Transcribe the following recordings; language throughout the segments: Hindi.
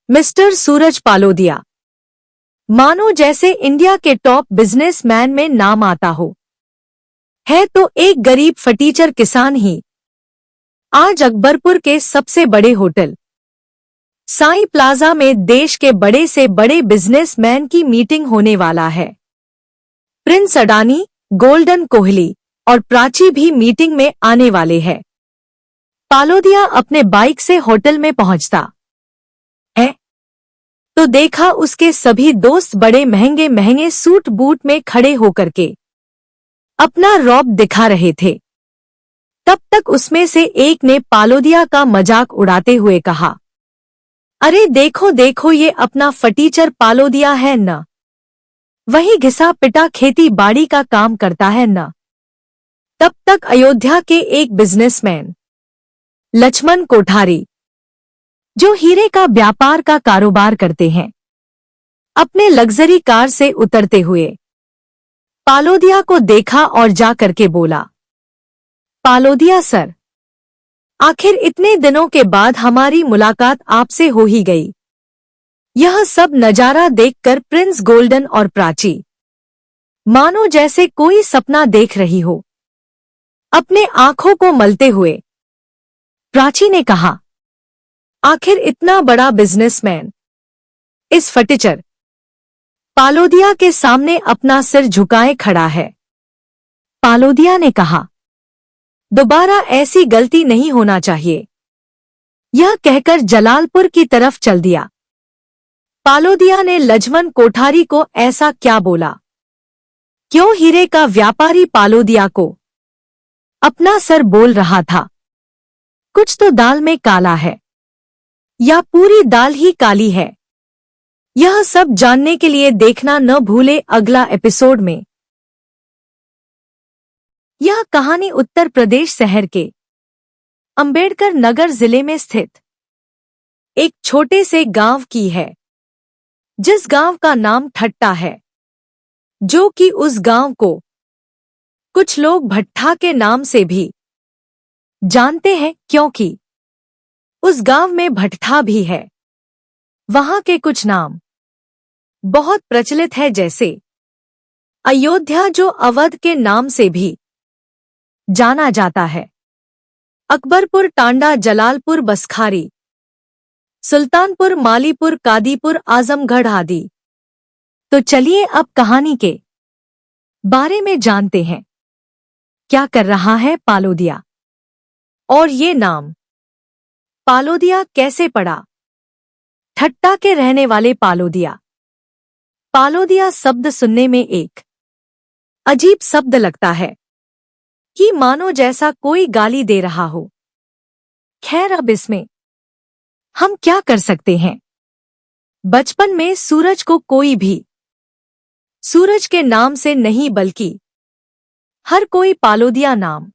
मिस्टर सूरज पालोदिया, मानो जैसे इंडिया के टॉप बिजनेसमैन में नाम आता हो। है तो एक गरीब फटीचर किसान ही। आज अकबरपुर के सबसे बड़े होटल साई प्लाजा में देश के बड़े से बड़े बिजनेसमैन की मीटिंग होने वाला है। प्रिंस अडानी, गोल्डन कोहली और प्राची भी मीटिंग में आने वाले हैं। पालोदिया अपने बाइक से होटल में पहुंचता है तो देखा उसके सभी दोस्त बड़े महंगे महंगे सूट बूट में खड़े होकर के अपना रौब दिखा रहे थे। तब तक उसमें से एक ने पालोदिया का मजाक उड़ाते हुए कहा, अरे देखो देखो, ये अपना फटीचर पालोदिया है न, वही घिसा पिटा खेती बाड़ी का काम करता है न। तब तक अयोध्या के एक बिजनेसमैन लक्ष्मण कोठारी, जो हीरे का व्यापार का कारोबार करते हैं, अपने लग्जरी कार से उतरते हुए पालोदिया को देखा और जा करके बोला, पालोदिया सर, आखिर इतने दिनों के बाद हमारी मुलाकात आपसे हो ही गई। यह सब नजारा देखकर प्रिंस गोल्डन और प्राची मानो जैसे कोई सपना देख रही हो। अपने आंखों को मलते हुए प्राची ने कहा, आखिर इतना बड़ा बिजनेसमैन इस फटीचर पालोदिया के सामने अपना सिर झुकाए खड़ा है। पालोदिया ने कहा, दोबारा ऐसी गलती नहीं होना चाहिए। यह कहकर जलालपुर की तरफ चल दिया। पालोदिया ने लक्ष्मण कोठारी को ऐसा क्या बोला? क्यों हीरे का व्यापारी पालोदिया को अपना सर बोल रहा था? कुछ तो दाल में काला है, या पूरी दाल ही काली है। यह सब जानने के लिए देखना न भूले अगला एपिसोड में। यह कहानी उत्तर प्रदेश शहर के अंबेडकर नगर जिले में स्थित एक छोटे से गांव की है, जिस गांव का नाम ठट्टा है, जो कि उस गांव को कुछ लोग भट्ठा के नाम से भी जानते हैं, क्योंकि उस गांव में भट्ठा भी है। वहां के कुछ नाम बहुत प्रचलित है, जैसे अयोध्या, जो अवध के नाम से भी जाना जाता है, अकबरपुर, टांडा, जलालपुर, बसखारी, सुल्तानपुर, मालीपुर, कादीपुर, आजमगढ़ आदि। तो चलिए अब कहानी के बारे में जानते हैं। क्या कर रहा है पालोदिया, और ये नाम पालोदिया कैसे पड़ा? ठट्टा के रहने वाले पालोदिया। पालोदिया शब्द सुनने में एक अजीब शब्द लगता है, कि मानो जैसा कोई गाली दे रहा हो। खैर, अब इसमें हम क्या कर सकते हैं? बचपन में सूरज को कोई भी सूरज के नाम से नहीं, बल्कि हर कोई पालोदिया नाम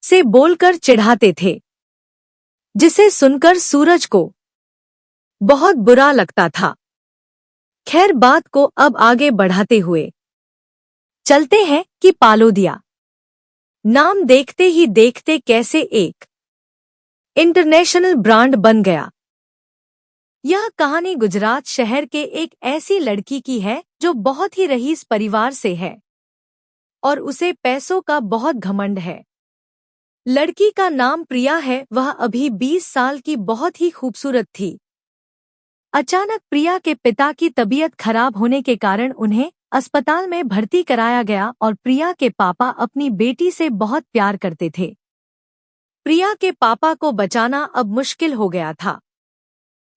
से बोलकर चिढ़ाते थे, जिसे सुनकर सूरज को बहुत बुरा लगता था। खैर, बात को अब आगे बढ़ाते हुए चलते हैं कि पालोदिया नाम देखते ही देखते कैसे एक इंटरनेशनल ब्रांड बन गया। यह कहानी गुजरात शहर के एक ऐसी लड़की की है जो बहुत ही रईस परिवार से है और उसे पैसों का बहुत घमंड है। लड़की का नाम प्रिया है। वह अभी 20 साल की बहुत ही खूबसूरत थी। अचानक प्रिया के पिता की तबीयत खराब होने के कारण उन्हें अस्पताल में भर्ती कराया गया और प्रिया के पापा अपनी बेटी से बहुत प्यार करते थे। प्रिया के पापा को बचाना अब मुश्किल हो गया था।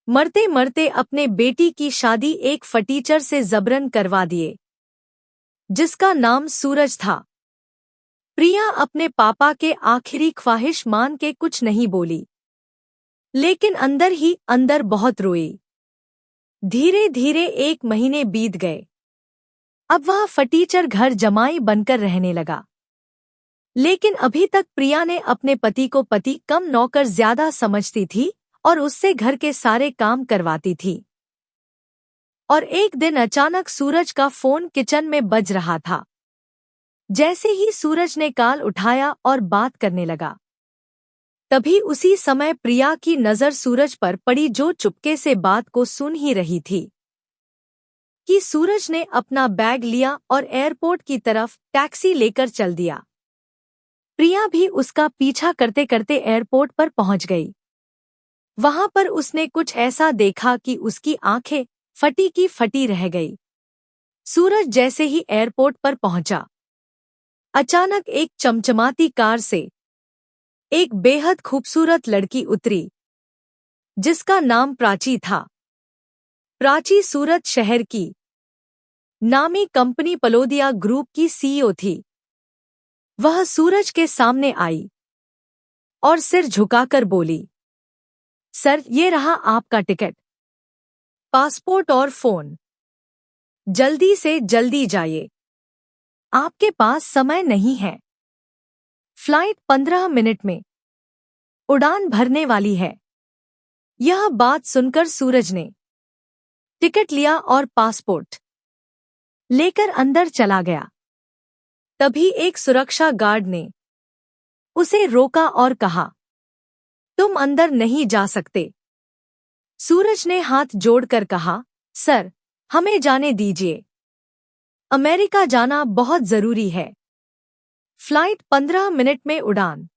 मरते मरते अपने बेटी की शादी एक फटीचर से जबरन करवा दिए, जिसका नाम सूरज था। प्रिया अपने पापा के आखिरी ख्वाहिश मान के कुछ नहीं बोली, लेकिन अंदर ही अंदर बहुत रोई। धीरे धीरे 1 महीने बीत गए। अब वह फटीचर घर जमाई बनकर रहने लगा, लेकिन अभी तक प्रिया ने अपने पति को पति कम नौकर ज्यादा समझती थी और उससे घर के सारे काम करवाती थी। और एक दिन अचानक सूरज का फोन किचन में बज रहा था। जैसे ही सूरज ने कॉल उठाया और बात करने लगा, तभी उसी समय प्रिया की नजर सूरज पर पड़ी, जो चुपके से बात को सुन ही रही थी। कि सूरज ने अपना बैग लिया और एयरपोर्ट की तरफ टैक्सी लेकर चल दिया। प्रिया भी उसका पीछा करते करते एयरपोर्ट पर पहुंच गई। वहां पर उसने कुछ ऐसा देखा कि उसकी आंखें फटी की फटी रह गई। सूरज जैसे ही एयरपोर्ट पर पहुंचा, अचानक एक चमचमाती कार से एक बेहद खूबसूरत लड़की उतरी, जिसका नाम प्राची था। प्राची सूरत शहर की नामी कंपनी पलोदिया ग्रुप की सीईओ थी। वह सूरज के सामने आई और सिर झुकाकर बोली, सर, ये रहा आपका टिकट, पासपोर्ट और फोन। जल्दी से जल्दी जाइए, आपके पास समय नहीं है। फ्लाइट 15 मिनट में उड़ान भरने वाली है। यह बात सुनकर सूरज ने टिकट लिया और पासपोर्ट लेकर अंदर चला गया। तभी एक सुरक्षा गार्ड ने उसे रोका और कहा, तुम अंदर नहीं जा सकते। सूरज ने हाथ जोड़कर कहा, सर, हमें जाने दीजिए, अमेरिका जाना बहुत जरूरी है। फ्लाइट 15 मिनट में उड़ान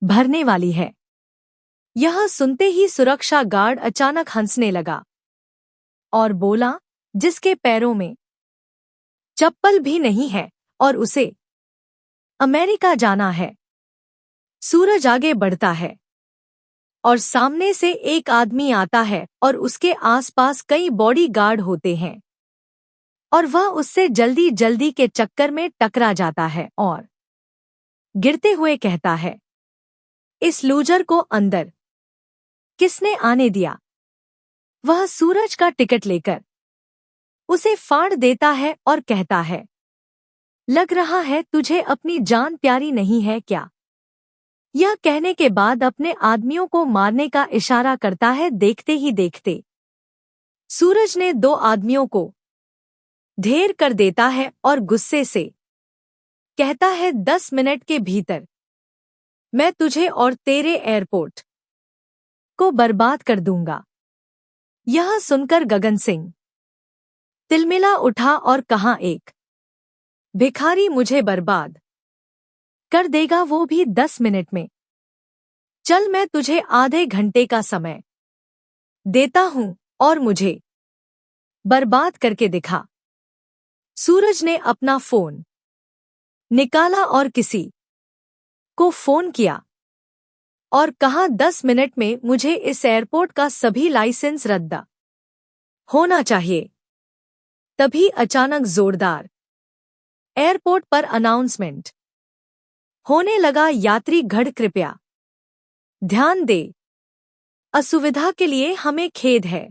भरने वाली है। यह सुनते ही सुरक्षा गार्ड अचानक हंसने लगा और बोला, जिसके पैरों में चप्पल भी नहीं है और उसे अमेरिका जाना है। सूरज आगे बढ़ता है और सामने से एक आदमी आता है और उसके आसपास कई बॉडीगार्ड होते हैं और वह उससे जल्दी जल्दी के चक्कर में टकरा जाता है और गिरते हुए कहता है, इस लूजर को अंदर किसने आने दिया? वह सूरज का टिकट लेकर उसे फाड़ देता है और कहता है, लग रहा है तुझे अपनी जान प्यारी नहीं है क्या? यह कहने के बाद अपने आदमियों को मारने का इशारा करता है। देखते ही देखते सूरज ने 2 आदमियों को ढेर कर देता है और गुस्से से कहता है, 10 मिनट के भीतर मैं तुझे और तेरे एयरपोर्ट को बर्बाद कर दूंगा। यह सुनकर गगन सिंह तिलमिला उठा और कहा, एक भिखारी मुझे बर्बाद कर देगा, वो भी 10 मिनट में। चल, मैं तुझे आधे घंटे का समय देता हूं और मुझे बर्बाद करके दिखा। सूरज ने अपना फोन निकाला और किसी को फोन किया और कहा, 10 मिनट में मुझे इस एयरपोर्ट का सभी लाइसेंस रद्द होना चाहिए। तभी अचानक जोरदार एयरपोर्ट पर अनाउंसमेंट होने लगा, यात्री गण कृपया ध्यान दे, असुविधा के लिए हमें खेद है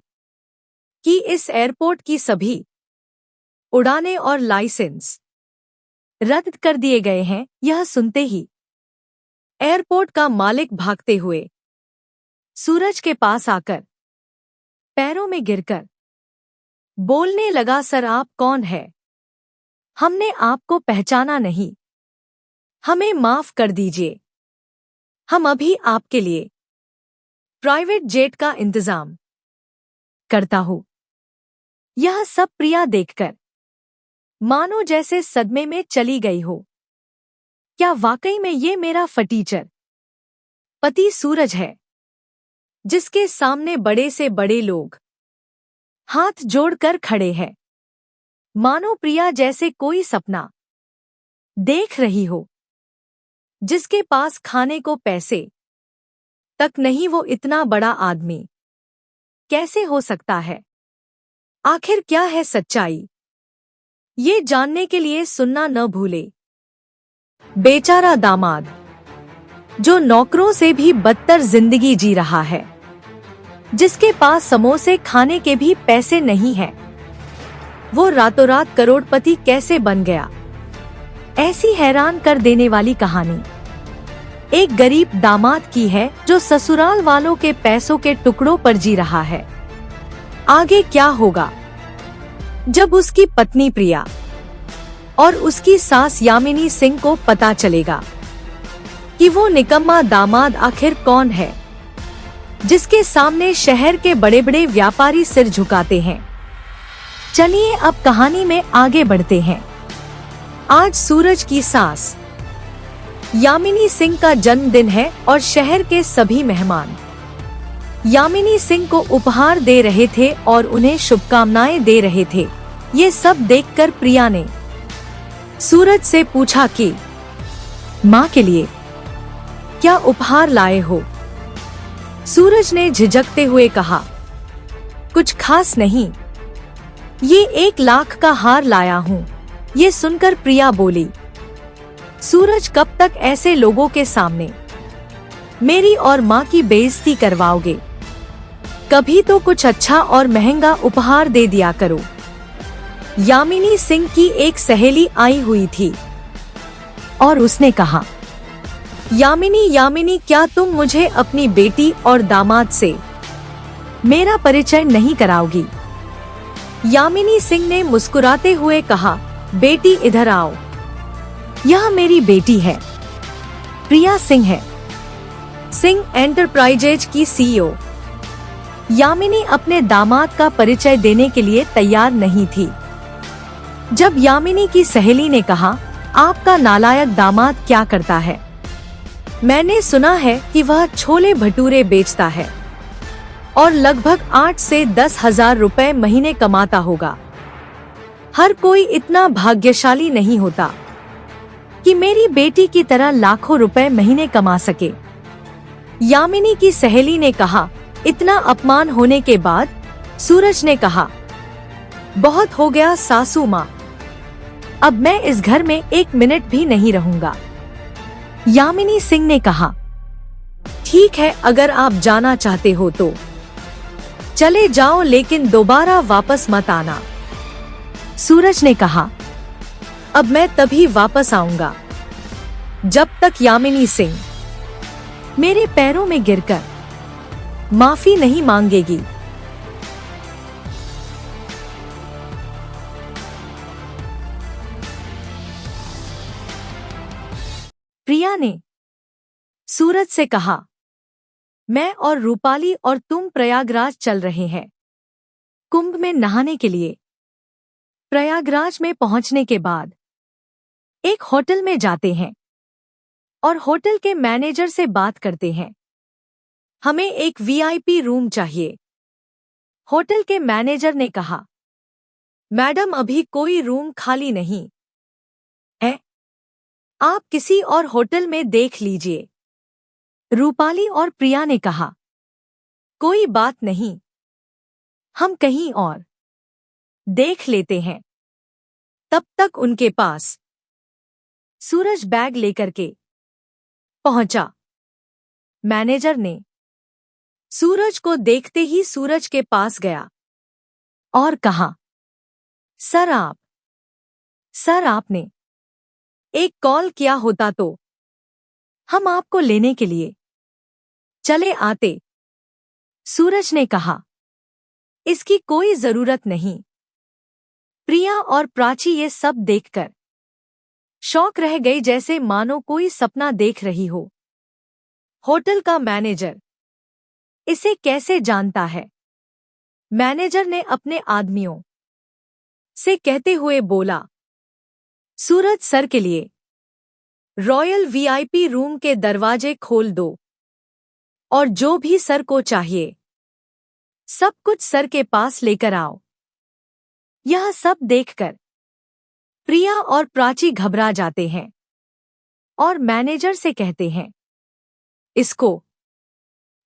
कि इस एयरपोर्ट की सभी उड़ानें और लाइसेंस रद्द कर दिए गए हैं। यह सुनते ही एयरपोर्ट का मालिक भागते हुए सूरज के पास आकर पैरों में गिरकर बोलने लगा, सर, आप कौन है? हमने आपको पहचाना नहीं, हमें माफ कर दीजिए। हम अभी आपके लिए प्राइवेट जेट का इंतजाम करता हूं। यह सब प्रिया देखकर मानो जैसे सदमे में चली गई हो। क्या वाकई में ये मेरा फटीचर पति सूरज है, जिसके सामने बड़े से बड़े लोग हाथ जोड़कर खड़े हैं? मानो प्रिया जैसे कोई सपना देख रही हो, जिसके पास खाने को पैसे तक नहीं, वो इतना बड़ा आदमी कैसे हो सकता है? आखिर क्या है सच्चाई? ये जानने के लिए सुनना न भूले। बेचारा दामाद, जो नौकरों से भी बदतर जिंदगी जी रहा है, जिसके पास समोसे खाने के भी पैसे नहीं हैं, वो रातों रात करोड़पति कैसे बन गया? ऐसी हैरान कर देने वाली कहानी एक गरीब दामाद की है, जो ससुराल वालों के पैसों के टुकड़ों पर जी रहा है। आगे क्या होगा जब उसकी पत्नी प्रिया और उसकी सास यामिनी सिंह को पता चलेगा कि वो निकम्मा दामाद आखिर कौन है, जिसके सामने शहर के बड़े बड़े व्यापारी सिर झुकाते हैं। चलिए अब कहानी में आगे बढ़ते हैं। आज सूरज की सास यामिनी सिंह का जन्मदिन है और शहर के सभी मेहमान यामिनी सिंह को उपहार दे रहे थे और उन्हें शुभकामनाएं दे रहे थे। ये सब देखकर प्रिया ने सूरज से पूछा कि माँ के लिए क्या उपहार लाए हो? सूरज ने झिझकते हुए कहा, कुछ खास नहीं, ये 1 लाख का हार लाया हूँ। ये सुनकर प्रिया बोली, सूरज कब तक ऐसे लोगों के सामने मेरी और माँ की बेइज्जती करवाओगे? कभी तो कुछ अच्छा और महंगा उपहार दे दिया करो। यामिनी सिंह की एक सहेली आई हुई थी और उसने कहा, यामिनी क्या तुम मुझे अपनी बेटी और दामाद से मेरा परिचय नहीं कराओगी? यामिनी सिंह ने मुस्कुराते हुए कहा, बेटी इधर आओ, यह मेरी बेटी है, प्रिया सिंह है, सिंह एंटरप्राइजेज की सीईओ। यामिनी अपने दामाद का परिचय देने के लिए तैयार नहीं थी। जब यामिनी की सहेली ने कहा, आपका नालायक दामाद क्या करता है? मैंने सुना है कि वह छोले भटूरे बेचता है और लगभग 8 से 10 हजार रुपए महीने कमाता होगा। हर कोई इतना भाग्यशाली नहीं होता कि मेरी बेटी की तरह लाखों रुपए महीने कमा सके। यामिनी की सहेली ने कहा। इतना अपमान होने के बाद सूरज ने कहा, बहुत हो गया सासू माँ, अब मैं इस घर में 1 मिनट भी नहीं रहूंगा। यामिनी सिंह ने कहा, ठीक है, अगर आप जाना चाहते हो तो चले जाओ, लेकिन दोबारा वापस मत आना। सूरज ने कहा, अब मैं तभी वापस आऊंगा जब तक यामिनी सिंह मेरे पैरों में गिरकर माफी नहीं मांगेगी। प्रिया ने सूरज से कहा, मैं और रूपाली और तुम प्रयागराज चल रहे हैं कुंभ में नहाने के लिए। प्रयागराज में पहुंचने के बाद एक होटल में जाते हैं और होटल के मैनेजर से बात करते हैं। हमें एक वीआईपी रूम चाहिए। होटल के मैनेजर ने कहा, मैडम अभी कोई रूम खाली नहीं है, आप किसी और होटल में देख लीजिए। रूपाली और प्रिया ने कहा, कोई बात नहीं, हम कहीं और देख लेते हैं। तब तक उनके पास सूरज बैग लेकर के पहुंचा। मैनेजर ने सूरज को देखते ही सूरज के पास गया और कहा, सर आपने एक कॉल किया होता तो हम आपको लेने के लिए चले आते। सूरज ने कहा, इसकी कोई जरूरत नहीं। प्रिया और प्राची ये सब देखकर शौक रह गई, जैसे मानो कोई सपना देख रही हो। होटल का मैनेजर इसे कैसे जानता है? मैनेजर ने अपने आदमियों से कहते हुए बोला, सूरज सर के लिए रॉयल वीआईपी रूम के दरवाजे खोल दो और जो भी सर को चाहिए सब कुछ सर के पास लेकर आओ। यह सब देखकर प्रिया और प्राची घबरा जाते हैं और मैनेजर से कहते हैं, इसको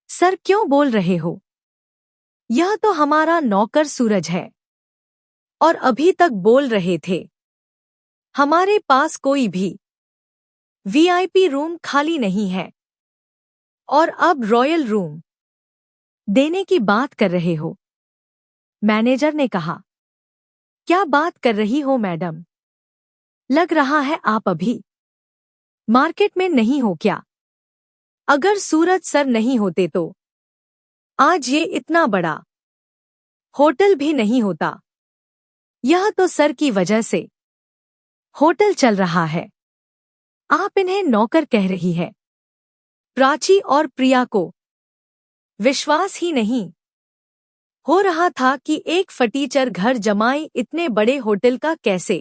सर क्यों बोल रहे हो? यह तो हमारा नौकर सूरज है और अभी तक बोल रहे थे हमारे पास कोई भी वीआईपी रूम खाली नहीं है और अब रॉयल रूम देने की बात कर रहे हो। मैनेजर ने कहा, क्या बात कर रही हो मैडम? लग रहा है आप अभी मार्केट में नहीं हो क्या? अगर सूरज सर नहीं होते तो आज ये इतना बड़ा होटल भी नहीं होता। यह तो सर की वजह से होटल चल रहा है। आप इन्हें नौकर कह रही है। प्राची और प्रिया को विश्वास ही नहीं हो रहा था कि एक फटीचर घर जमाई इतने बड़े होटल का कैसे।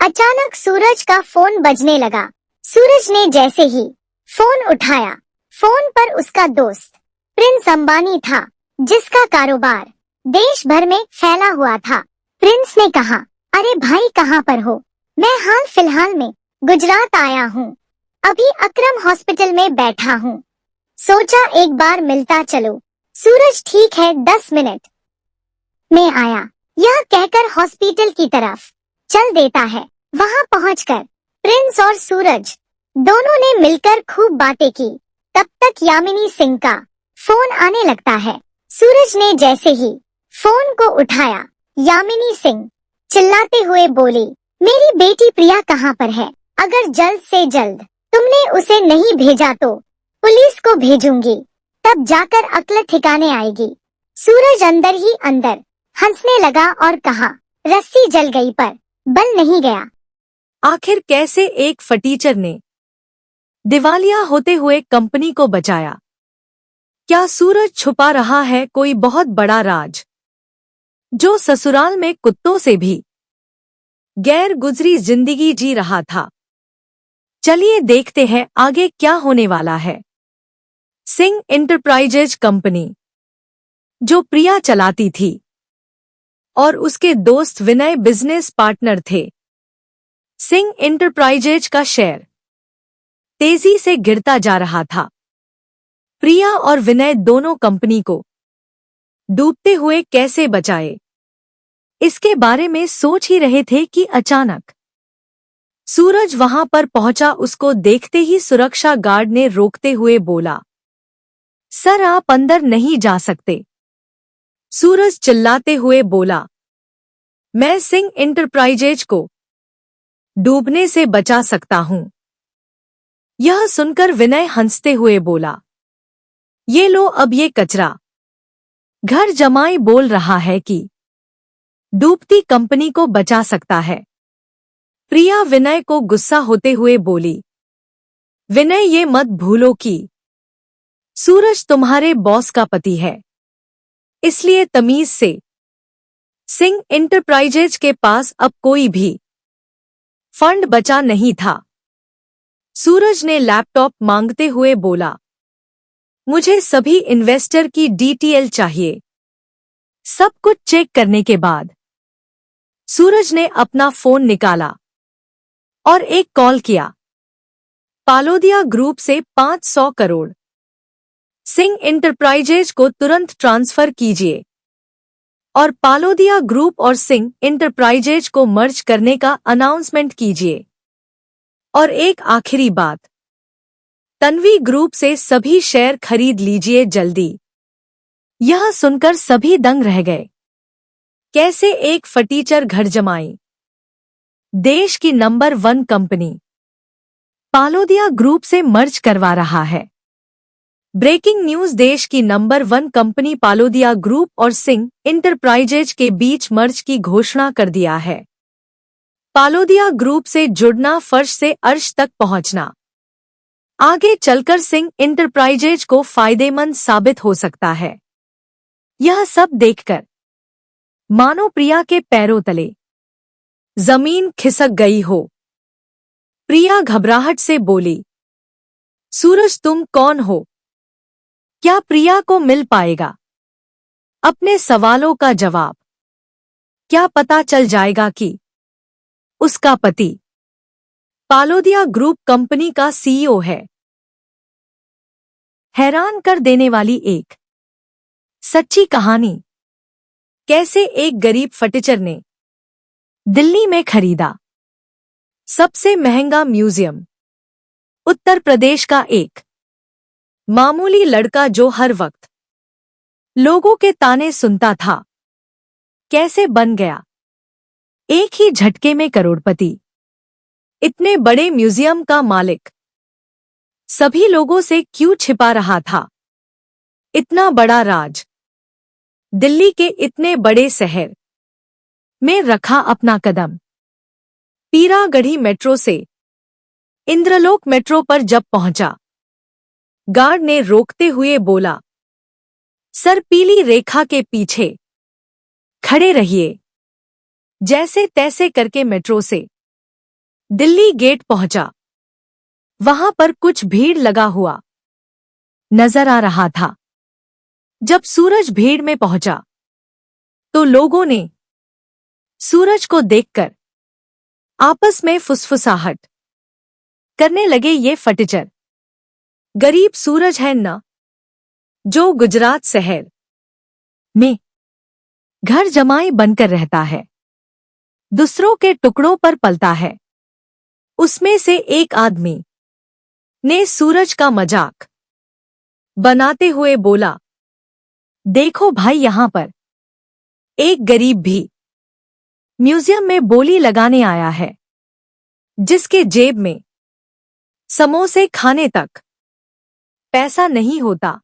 अचानक सूरज का फोन बजने लगा। सूरज ने जैसे ही फोन उठाया, फोन पर उसका दोस्त प्रिंस अंबानी था, जिसका कारोबार देश भर में फैला हुआ था। प्रिंस ने कहा, अरे भाई कहाँ पर हो? मैं हाल फिलहाल में गुजरात आया हूँ, अभी अकरम हॉस्पिटल में बैठा हूँ, सोचा एक बार मिलता चलो। सूरज ठीक है 10 मिनट में आया, यह कहकर हॉस्पिटल की तरफ चल देता है। वहाँ पहुंचकर प्रिंस और सूरज दोनों ने मिलकर खूब बातें की। तब तक यामिनी सिंह का फोन आने लगता है। सूरज ने जैसे ही फोन को उठाया, यामिनी सिंह चिल्लाते हुए बोली, मेरी बेटी प्रिया कहाँ पर है? अगर जल्द से जल्द तुमने उसे नहीं भेजा तो पुलिस को भेजूंगी, तब जाकर अक्ल ठिकाने आएगी। सूरज अंदर ही अंदर हंसने लगा और कहा, रस्सी जल गई पर बल नहीं गया। आखिर कैसे एक फटीचर ने दिवालिया होते हुए कंपनी को बचाया? क्या सूरज छुपा रहा है कोई बहुत बड़ा राज, जो ससुराल में कुत्तों से भी गैर गुजरी जिंदगी जी रहा था? चलिए देखते हैं आगे क्या होने वाला है। सिंह इंटरप्राइजेज कंपनी, जो प्रिया चलाती थी और उसके दोस्त विनय बिजनेस पार्टनर थे। सिंह इंटरप्राइजेज का शेयर तेजी से गिरता जा रहा था। प्रिया और विनय दोनों कंपनी को डूबते हुए कैसे बचाए, इसके बारे में सोच ही रहे थे कि अचानक सूरज वहां पर पहुंचा। उसको देखते ही सुरक्षा गार्ड ने रोकते हुए बोला, सर आप अंदर नहीं जा सकते। सूरज चिल्लाते हुए बोला, मैं सिंह इंटरप्राइजेज को डूबने से बचा सकता हूं। यह सुनकर विनय हंसते हुए बोला, ये लो अब ये कचरा। घर जमाई बोल रहा है कि डूबती कंपनी को बचा सकता है। प्रिया विनय को गुस्सा होते हुए बोली, विनय ये मत भूलो कि सूरज तुम्हारे बॉस का पति है, इसलिए तमीज से। सिंह इंटरप्राइजेज के पास अब कोई भी फंड बचा नहीं था। सूरज ने लैपटॉप मांगते हुए बोला, मुझे सभी इन्वेस्टर की डिटेल चाहिए। सब कुछ चेक करने के बाद सूरज ने अपना फोन निकाला और एक कॉल किया। पालोदिया ग्रुप से 500 करोड़ सिंह इंटरप्राइजेज को तुरंत ट्रांसफर कीजिए और पालोदिया ग्रुप और सिंह इंटरप्राइजेज को मर्ज करने का अनाउंसमेंट कीजिए। और एक आखिरी बात, तन्वी ग्रुप से सभी शेयर खरीद लीजिए जल्दी। यह सुनकर सभी दंग रह गए। कैसे एक फटीचर घर जमाई देश की नंबर 1 कंपनी पालोदिया ग्रुप से मर्ज करवा रहा है। ब्रेकिंग न्यूज, देश की नंबर 1 कंपनी पालोदिया ग्रुप और सिंह इंटरप्राइजेज के बीच मर्ज की घोषणा कर दिया है। पालोदिया ग्रुप से जुड़ना फर्श से अर्श तक पहुंचना आगे चलकर सिंह इंटरप्राइजेज को फायदेमंद साबित हो सकता है। यह सब देखकर मानो प्रिया के पैरों तले जमीन खिसक गई हो। प्रिया घबराहट से बोली, सूरज तुम कौन हो? क्या प्रिया को मिल पाएगा अपने सवालों का जवाब? क्या पता चल जाएगा कि उसका पति पालोदिया ग्रुप कंपनी का सीईओ है? हैरान कर देने वाली एक सच्ची कहानी। कैसे एक गरीब फटीचर ने दिल्ली में खरीदा सबसे महंगा म्यूजियम। उत्तर प्रदेश का एक मामूली लड़का जो हर वक्त लोगों के ताने सुनता था, कैसे बन गया एक ही झटके में करोड़पति, इतने बड़े म्यूजियम का मालिक। सभी लोगों से क्यों छिपा रहा था इतना बड़ा राज? दिल्ली के इतने बड़े शहर में रखा अपना कदम। पीरागढ़ी मेट्रो से इंद्रलोक मेट्रो पर जब पहुंचा गार्ड ने रोकते हुए बोला, सर पीली रेखा के पीछे खड़े रहिए। जैसे तैसे करके मेट्रो से दिल्ली गेट पहुंचा। वहां पर कुछ भीड़ लगा हुआ नजर आ रहा था। जब सूरज भीड़ में पहुंचा तो लोगों ने सूरज को देखकर आपस में फुसफुसाहट करने लगे, ये फटीचर गरीब सूरज है ना, जो गुजरात शहर में घर जमाई बनकर रहता है, दूसरों के टुकड़ों पर पलता है। उसमें से एक आदमी ने सूरज का मजाक बनाते हुए बोला, देखो भाई, यहां पर एक गरीब भी म्यूजियम में बोली लगाने आया है, जिसके जेब में समोसे खाने तक पैसा नहीं होता,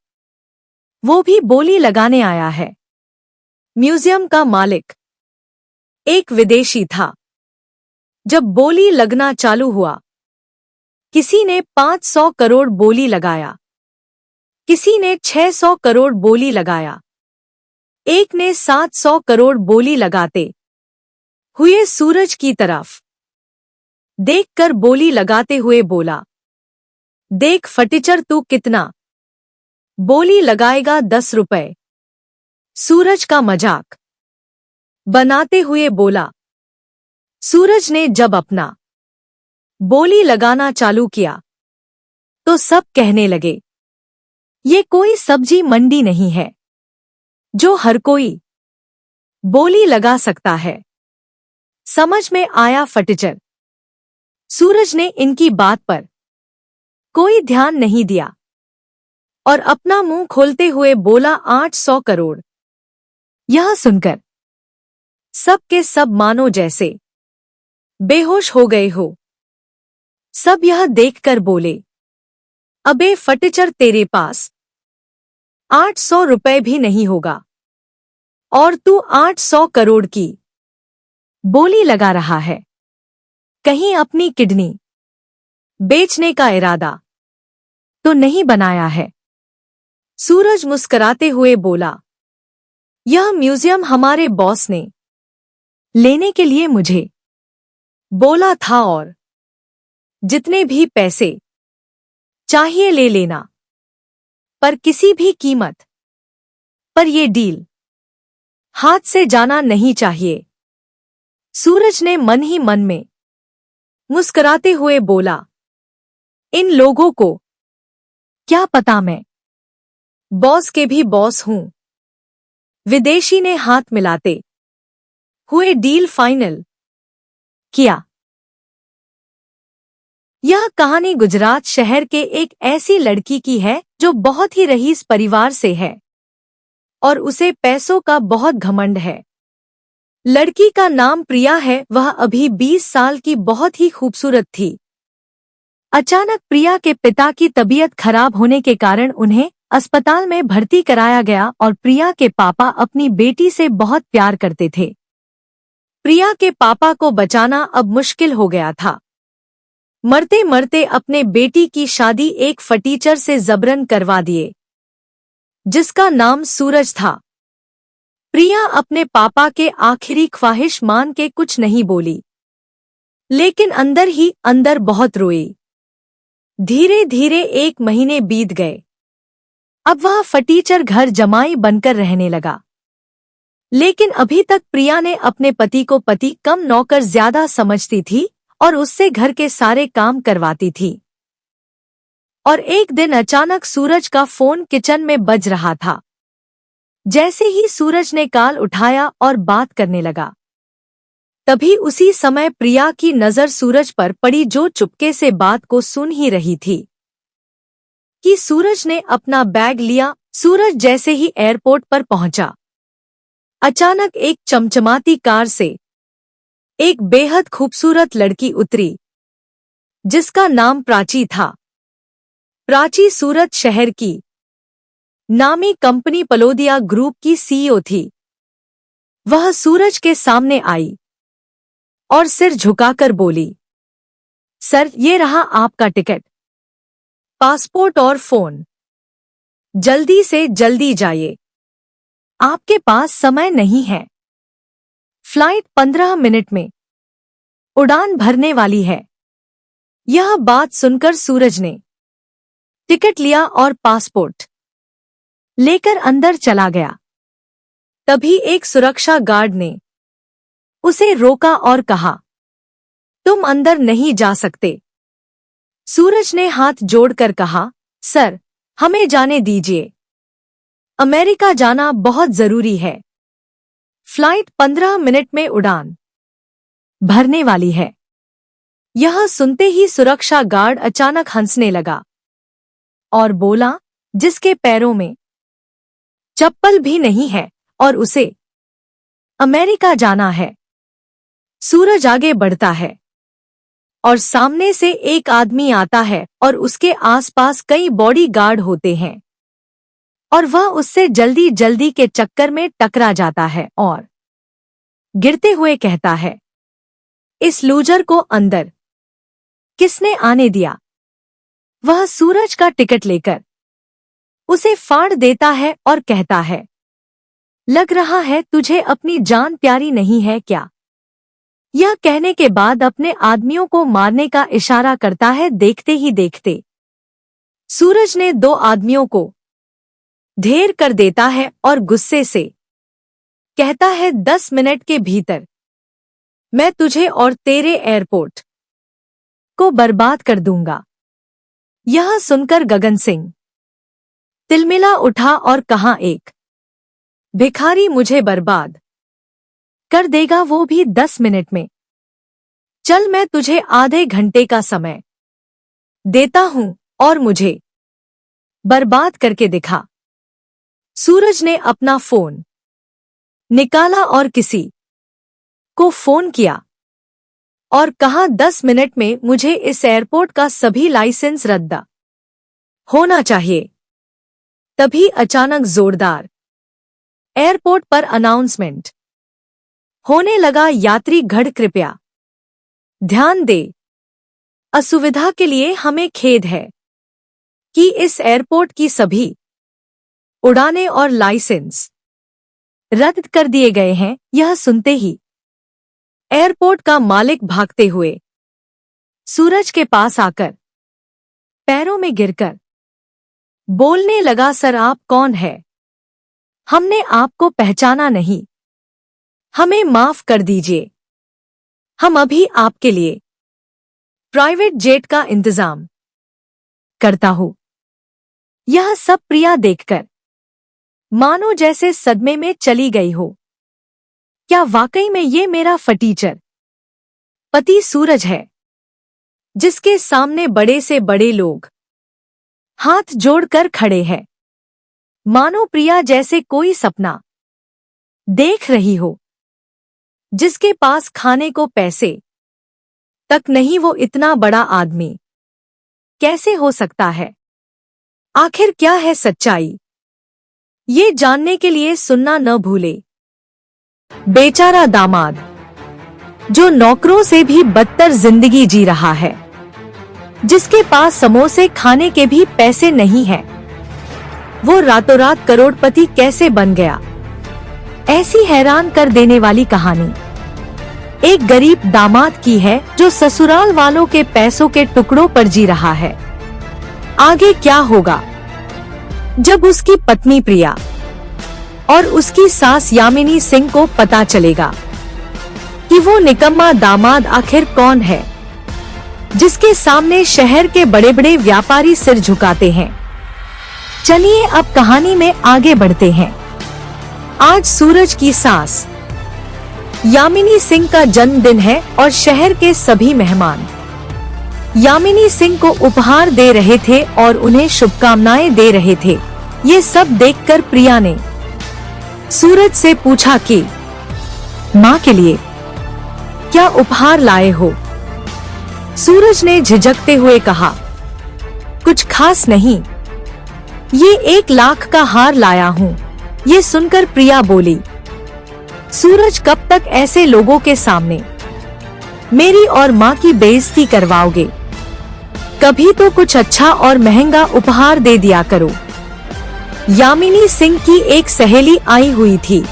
वो भी बोली लगाने आया है। म्यूजियम का मालिक एक विदेशी था। जब बोली लगना चालू हुआ, किसी ने 500 करोड़ बोली लगाया, किसी ने 600 करोड़ बोली लगाया, एक ने 700 करोड़ बोली लगाते हुए सूरज की तरफ देखकर बोली लगाते हुए बोला, देख फटीचर, तू कितना बोली लगाएगा? 10 रुपए। सूरज का मजाक बनाते हुए बोला। सूरज ने जब अपना बोली लगाना चालू किया तो सब कहने लगे, ये कोई सब्जी मंडी नहीं है जो हर कोई बोली लगा सकता है। समझ में आया फटीचर। सूरज ने इनकी बात पर कोई ध्यान नहीं दिया और अपना मुंह खोलते हुए बोला, 800 करोड़। यह सुनकर सब के सब मानो जैसे बेहोश हो गए हो। सब यह देखकर बोले, अबे फटीचर, तेरे पास 800 रुपए भी नहीं होगा और तू 800 करोड़ की बोली लगा रहा है। कहीं अपनी किडनी बेचने का इरादा तो नहीं बनाया है? सूरज मुस्कुराते हुए बोला, यह म्यूजियम हमारे बॉस ने लेने के लिए मुझे बोला था और जितने भी पैसे चाहिए ले लेना, पर किसी भी कीमत पर ये डील हाथ से जाना नहीं चाहिए। सूरज ने मन ही मन में मुस्कुराते हुए बोला, इन लोगों को क्या पता मैं बॉस के भी बॉस हूं। विदेशी ने हाथ मिलाते हुए डील फाइनल किया। यह कहानी गुजरात शहर के एक ऐसी लड़की की है जो बहुत ही रईस परिवार से है और उसे पैसों का बहुत घमंड है। लड़की का नाम प्रिया है। वह अभी 20 साल की बहुत ही खूबसूरत थी। अचानक प्रिया के पिता की तबीयत खराब होने के कारण उन्हें अस्पताल में भर्ती कराया गया और प्रिया के पापा अपनी बेटी से बहुत प्यार करते थे। प्रिया के पापा को बचाना अब मुश्किल हो गया था। मरते मरते अपने बेटी की शादी एक फटीचर से जबरन करवा दिए, जिसका नाम सूरज था। प्रिया अपने पापा के आखिरी ख्वाहिश मान के कुछ नहीं बोली, लेकिन अंदर ही अंदर बहुत रोई। धीरे धीरे 1 महीने बीत गए। अब वह फटीचर घर जमाई बनकर रहने लगा, लेकिन अभी तक प्रिया ने अपने पति को पति कम नौकर ज्यादा समझती थी और उससे घर के सारे काम करवाती थी। और एक दिन अचानक सूरज का फोन किचन में बज रहा था। जैसे ही सूरज ने कॉल उठाया और बात करने लगा, तभी उसी समय प्रिया की नजर सूरज पर पड़ी, जो चुपके से बात को सुन ही रही थी। कि सूरज ने अपना बैग लिया। सूरज जैसे ही एयरपोर्ट पर पहुंचा, अचानक एक चमचमाती कार से एक बेहद खूबसूरत लड़की उतरी, जिसका नाम प्राची था। प्राची सूरत शहर की नामी कंपनी पलोदिया ग्रुप की सीईओ थी। वह सूरज के सामने आई और सिर झुकाकर बोली, सर, ये रहा आपका टिकट, पासपोर्ट और फोन। जल्दी से जल्दी जाइए, आपके पास समय नहीं है। फ्लाइट 15 मिनट में उड़ान भरने वाली है। यह बात सुनकर सूरज ने टिकट लिया और पासपोर्ट लेकर अंदर चला गया। तभी एक सुरक्षा गार्ड ने उसे रोका और कहा, तुम अंदर नहीं जा सकते। सूरज ने हाथ जोड़कर कहा, सर, हमें जाने दीजिए, अमेरिका जाना बहुत जरूरी है। फ्लाइट 15 मिनट में उड़ान भरने वाली है। यह सुनते ही सुरक्षा गार्ड अचानक हंसने लगा और बोला, जिसके पैरों में चप्पल भी नहीं है और उसे अमेरिका जाना है। सूरज आगे बढ़ता है और सामने से एक आदमी आता है और उसके आसपास कई बॉडीगार्ड होते हैं और वह उससे जल्दी जल्दी के चक्कर में टकरा जाता है और गिरते हुए कहता है, इस लूजर को अंदर किसने आने दिया? वह सूरज का टिकट लेकर उसे फाड़ देता है और कहता है, लग रहा है तुझे अपनी जान प्यारी नहीं है क्या? यह कहने के बाद अपने आदमियों को मारने का इशारा करता है। देखते ही देखते सूरज ने 2 आदमियों को ढेर कर देता है और गुस्से से कहता है, 10 मिनट के भीतर मैं तुझे और तेरे एयरपोर्ट को बर्बाद कर दूंगा। यह सुनकर गगन सिंह तिलमिला उठा और कहा, एक भिखारी मुझे बर्बाद कर देगा, वो भी 10 मिनट में। चल, मैं तुझे आधे घंटे का समय देता हूं और मुझे बर्बाद करके दिखा। सूरज ने अपना फोन निकाला और किसी को फोन किया और कहा, 10 मिनट में मुझे इस एयरपोर्ट का सभी लाइसेंस रद्द होना चाहिए। तभी अचानक जोरदार एयरपोर्ट पर अनाउंसमेंट होने लगा, यात्रीगण कृपया ध्यान दे, असुविधा के लिए हमें खेद है कि इस एयरपोर्ट की सभी उड़ानें और लाइसेंस रद्द कर दिए गए हैं। यह सुनते ही एयरपोर्ट का मालिक भागते हुए सूरज के पास आकर पैरों में गिरकर बोलने लगा, सर, आप कौन है? हमने आपको पहचाना नहीं, हमें माफ कर दीजिए। हम अभी आपके लिए प्राइवेट जेट का इंतजाम करता हूं। यह सब प्रिया देखकर मानो जैसे सदमे में चली गई हो। क्या वाकई में ये मेरा फटीचर पति सूरज है, जिसके सामने बड़े से बड़े लोग हाथ जोड़कर खड़े हैं? मानो प्रिया जैसे कोई सपना देख रही हो, जिसके पास खाने को पैसे तक नहीं, वो इतना बड़ा आदमी कैसे हो सकता है? आखिर क्या है सच्चाई? ये जानने के लिए सुनना न भूले। बेचारा दामाद, जो नौकरों से भी बदतर जिंदगी जी रहा है, जिसके पास समोसे खाने के भी पैसे नहीं है, वो रातों रात करोड़पति कैसे बन गया? ऐसी हैरान कर देने वाली कहानी एक गरीब दामाद की है, जो ससुराल वालों के पैसों के टुकड़ों पर जी रहा है। आगे क्या होगा जब उसकी पत्नी प्रिया और उसकी सास यामिनी सिंह को पता चलेगा कि वो निकम्मा दामाद आखिर कौन है, जिसके सामने शहर के बड़े बड़े व्यापारी सिर झुकाते हैं। चलिए अब कहानी में आगे बढ़ते हैं। आज सूरज की सास यामिनी सिंह का जन्मदिन है और शहर के सभी मेहमान यामिनी सिंह को उपहार दे रहे थे और उन्हें शुभकामनाएं दे रहे थे। ये सब देखकर प्रिया ने सूरज से पूछा कि माँ के लिए क्या उपहार लाए हो? सूरज ने झिझकते हुए कहा, कुछ खास नहीं, ये 1 लाख का हार लाया हूँ। ये सुनकर प्रिया बोली, सूरज, कब तक ऐसे लोगों के सामने मेरी और माँ की बेइज्जती करवाओगे? कभी तो कुछ अच्छा और महंगा उपहार दे दिया करो। यामिनी सिंह की एक सहेली आई हुई थी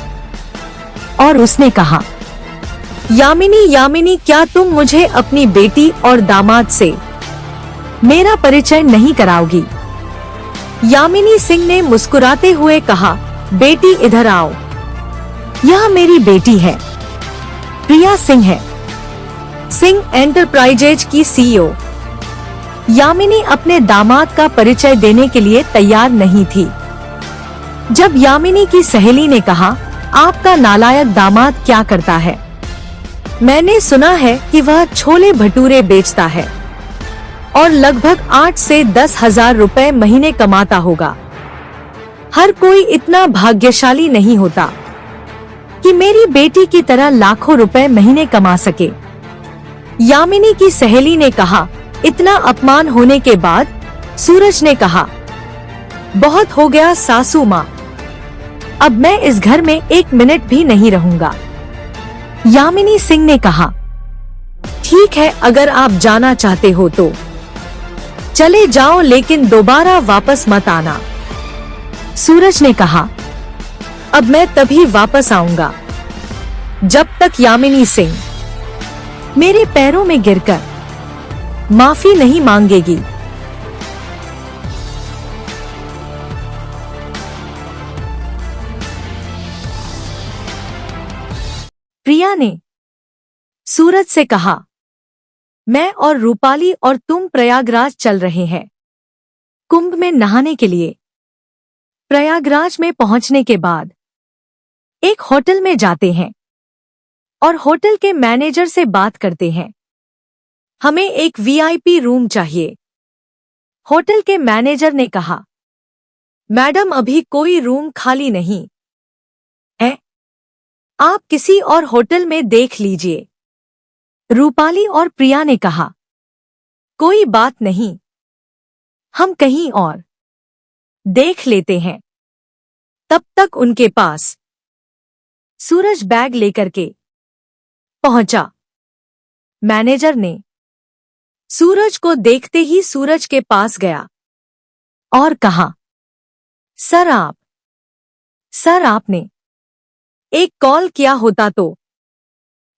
और उसने कहा, यामिनी यामिनी, क्या तुम मुझे अपनी बेटी और दामाद से मेरा परिचय नहीं कराओगी? यामिनी सिंह ने मुस्कुराते हुए कहा, बेटी इधर आओ, यह मेरी बेटी है, प्रिया सिंह है, सिंह एंटरप्राइजेज की सीईओ। यामिनी अपने दामाद का परिचय देने के लिए तैयार नहीं थी। जब यामिनी की सहेली ने कहा, आपका नालायक दामाद क्या करता है? मैंने सुना है कि वह छोले भटूरे बेचता है और लगभग 8 से 10,000 रुपए महीने कमाता होगा। हर कोई इतना भाग्यशाली नहीं होता कि मेरी बेटी की तरह लाखों रुपए महीने कमा सके। यामिनी की सहेली ने कहा। इतना अपमान होने के बाद सूरज ने कहा, बहुत हो गया सासू माँ, अब मैं इस घर में 1 मिनट भी नहीं रहूंगा। यामिनी सिंह ने कहा, ठीक है, अगर आप जाना चाहते हो तो चले जाओ, लेकिन दोबारा वापस मत आना। सूरज ने कहा, अब मैं तभी वापस आऊंगा जब तक यामिनी सिंह मेरे पैरों में गिरकर माफी नहीं मांगेगी। प्रिया ने सूरज से कहा, मैं और रूपाली और तुम प्रयागराज चल रहे हैं कुंभ में नहाने के लिए। प्रयागराज में पहुंचने के बाद एक होटल में जाते हैं और होटल के मैनेजर से बात करते हैं। हमें एक वीआईपी रूम चाहिए। होटल के मैनेजर ने कहा, मैडम अभी कोई रूम खाली नहीं है, आप किसी और होटल में देख लीजिए। रूपाली और प्रिया ने कहा, कोई बात नहीं, हम कहीं और देख लेते हैं। तब तक उनके पास सूरज बैग लेकर के पहुंचा। मैनेजर ने सूरज को देखते ही सूरज के पास गया और कहा, सर आपने एक कॉल किया होता तो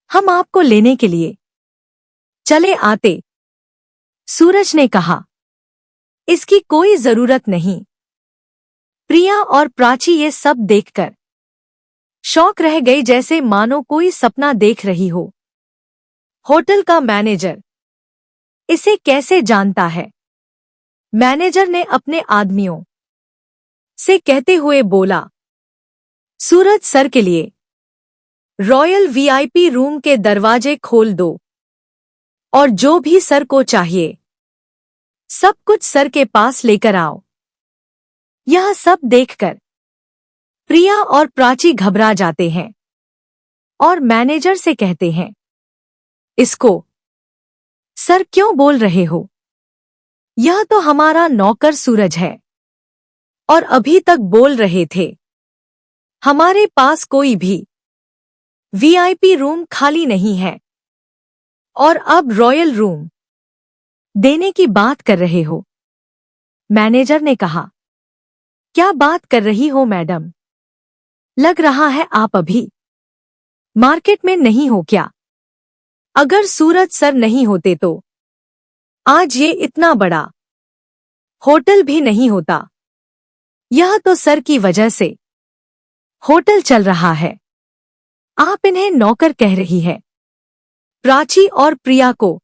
हम आपको लेने के लिए चले आते। सूरज ने कहा, इसकी कोई जरूरत नहीं। प्रिया और प्राची ये सब देखकर शौक रह गई, जैसे मानो कोई सपना देख रही हो। होटल का मैनेजर इसे कैसे जानता है? मैनेजर ने अपने आदमियों से कहते हुए बोला, सूरज सर के लिए रॉयल वीआईपी रूम के दरवाजे खोल दो और जो भी सर को चाहिए सब कुछ सर के पास लेकर आओ। यह सब देखकर प्रिया और प्राची घबरा जाते हैं और मैनेजर से कहते हैं, इसको सर क्यों बोल रहे हो? यह तो हमारा नौकर सूरज है और अभी तक बोल रहे थे हमारे पास कोई भी वीआईपी रूम खाली नहीं है और अब रॉयल रूम देने की बात कर रहे हो। मैनेजर ने कहा, क्या बात कर रही हो मैडम? लग रहा है आप अभी मार्केट में नहीं हो क्या? अगर सूरज सर नहीं होते तो आज ये इतना बड़ा होटल भी नहीं होता। यह तो सर की वजह से होटल चल रहा है। आप इन्हें नौकर कह रही है। प्राची और प्रिया को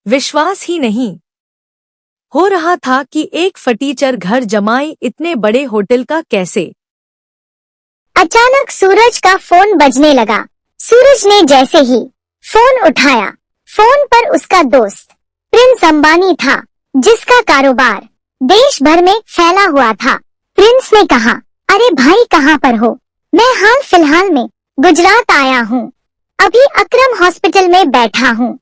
विश्वास ही नहीं हो रहा था कि एक फटीचर घर जमाई इतने बड़े होटल का कैसे। अचानक सूरज का फोन बजने लगा। सूरज ने जैसे ही फोन उठाया, फोन पर उसका दोस्त प्रिंस अंबानी था, जिसका कारोबार देश भर में फैला हुआ था। प्रिंस ने कहा, अरे भाई कहाँ पर हो? मैं हाल फिलहाल में गुजरात आया हूँ, अभी अकरम हॉस्पिटल में बैठा हूँ,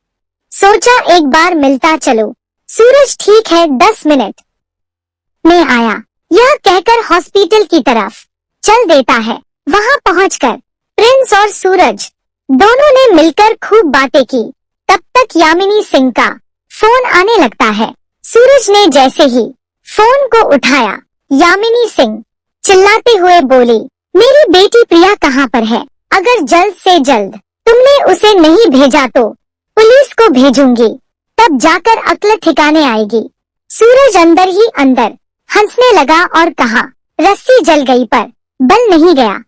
सोचा एक बार मिलता चलो। सूरज ठीक है, 10 मिनट में आया, यह कहकर हॉस्पिटल की तरफ चल देता है। वहाँ पहुंचकर प्रिंस और सूरज दोनों ने मिलकर खूब बातें की। तब तक यामिनी सिंह का फोन आने लगता है। सूरज ने जैसे ही फोन को उठाया, यामिनी सिंह चिल्लाते हुए बोली, मेरी बेटी प्रिया कहाँ पर है? अगर जल्द से जल्द तुमने उसे नहीं भेजा तो पुलिस को भेजूंगी, तब जाकर अक्ल ठिकाने आएगी। सूरज अंदर ही अंदर हंसने लगा और कहा, रस्सी जल गई पर बल नहीं गया।